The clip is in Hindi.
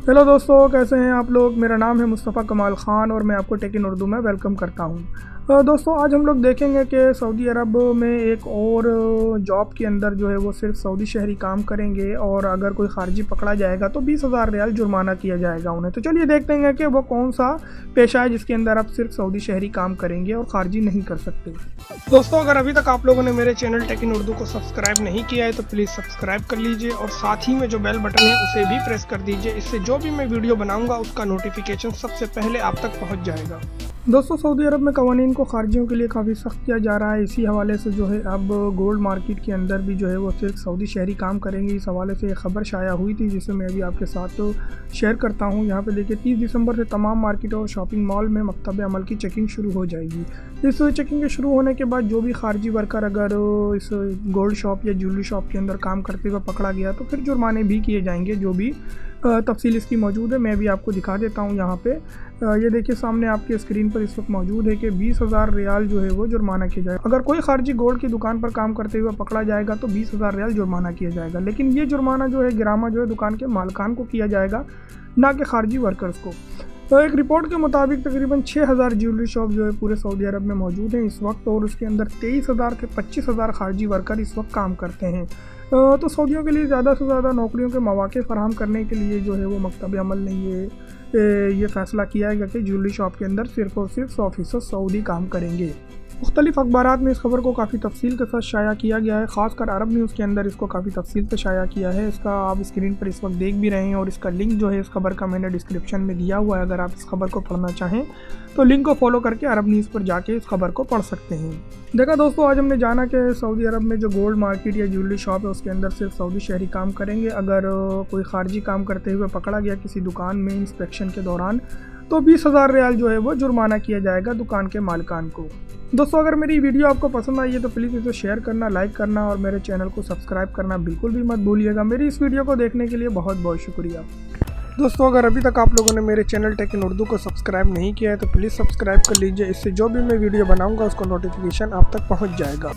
हेलो दोस्तों, कैसे हैं आप लोग। मेरा नाम है मुस्तफ़ा कमाल ख़ान और मैं आपको टेक इन उर्दू में वेलकम करता हूं। दोस्तों, आज हम लोग देखेंगे कि सऊदी अरब में एक और जॉब के अंदर जो है वो सिर्फ सऊदी शहरी काम करेंगे और अगर कोई खारजी पकड़ा जाएगा तो 20,000 रियाल जुर्माना किया जाएगा उन्हें। तो चलिए देखते हैं कि वो कौन सा पेशा है जिसके अंदर आप सिर्फ सऊदी शहरी काम करेंगे और खारजी नहीं कर सकते। दोस्तों, अगर अभी तक आप लोगों ने मेरे चैनल टेक इन उर्दू को सब्सक्राइब नहीं किया है तो प्लीज़ सब्सक्राइब कर लीजिए और साथ ही में जो बेल बटन है उसे भी प्रेस कर दीजिए। इससे जो भी मैं वीडियो बनाऊंगा उसका नोटिफिकेशन सबसे पहले आप तक पहुंच जाएगा। दोस्तों, सऊदी अरब में कवानीन को खारजियों के लिए काफ़ी सख्त किया जा रहा है। इसी हवाले से जो है अब गोल्ड मार्केट के अंदर भी जो है वो सिर्फ सऊदी शहरी काम करेंगे। इस हवाले से एक खबर शाया हुई थी जिसे मैं अभी आपके साथ शेयर करता हूं। यहाँ पे देखिए 30 दिसंबर से तमाम मार्केट और शॉपिंग मॉल में मकतब अमल की चेकिंग शुरू हो जाएगी। इस चेकिंग के शुरू होने के बाद जो भी खारजी वर्कर अगर इस गोल्ड शॉप या ज्वेलरी शॉप के अंदर काम करते हुए पकड़ा गया तो फिर जुर्माने भी किए जाएंगे। जो भी तफसील इसकी मौजूद है मैं भी आपको दिखा देता हूं। यहाँ पे ये देखिए सामने आपके स्क्रीन पर इस वक्त मौजूद है कि 20,000 रियाल जो है वो जुर्माना किया जाएगा। अगर कोई खारजी गोल्ड की दुकान पर काम करते हुए पकड़ा जाएगा तो 20,000 रियाल जुर्माना किया जाएगा। लेकिन ये जुर्माना जो है गिरामा जो है दुकान के मालकान को किया जाएगा, ना कि खारजी वर्कर्स को। तो एक रिपोर्ट के मुताबिक तकरीबन 6,000 ज्वेलरी शॉप जो है पूरे सऊदी अरब में मौजूद हैं इस वक्त और उसके अंदर 23,000 से 25,000 खारजी वर्कर इस वक्त काम करते हैं। तो सऊदियों के लिए ज़्यादा से ज़्यादा नौकरियों के मौके फराहम करने के लिए जो है वो मकतब अमल ने ये फ़ैसला किया है कि ज्वेलरी शॉप के अंदर सिर्फ और सिर्फ 100% सऊदी काम करेंगे। मुख्तलिफ अखबारात में इस खबर को काफ़ी तफसील के साथ शाया किया गया है। ख़ासकर अरब न्यूज़ के अंदर इसको काफ़ी तफसील से शाया किया है। इसका आप स्क्रीन पर इस वक्त देख भी रहे हैं और इसका लिंक जो है इस खबर का मैंने डिस्क्रिप्शन में दिया हुआ है। अगर आप इस खबर को पढ़ना चाहें तो लिंक को फॉलो करके अरब न्यूज़ पर जाके इस खबर को पढ़ सकते हैं। देखा दोस्तों, आज हमने जाना कि सऊदी अरब में जो गोल्ड मार्केट या ज्वेलरी शॉप है उसके अंदर सिर्फ सऊदी शहरी काम करेंगे। अगर कोई खारजी काम करते हुए पकड़ा गया किसी दुकान में इंस्पेक्शन के दौरान तो 20,000 रियाल जो है वो जुर्माना किया जाएगा दुकान के मालिकान को। दोस्तों, अगर मेरी वीडियो आपको पसंद आई है तो प्लीज़ इसे शेयर करना, लाइक करना और मेरे चैनल को सब्सक्राइब करना बिल्कुल भी मत भूलिएगा। मेरी इस वीडियो को देखने के लिए बहुत बहुत शुक्रिया। दोस्तों, अगर अभी तक आप लोगों ने मेरे चैनल टेक इन उर्दू को सब्सक्राइब नहीं किया है तो प्लीज़ सब्सक्राइब कर लीजिए। इससे जो भी मैं वीडियो बनाऊंगा उसका नोटिफिकेशन आप तक पहुंच जाएगा।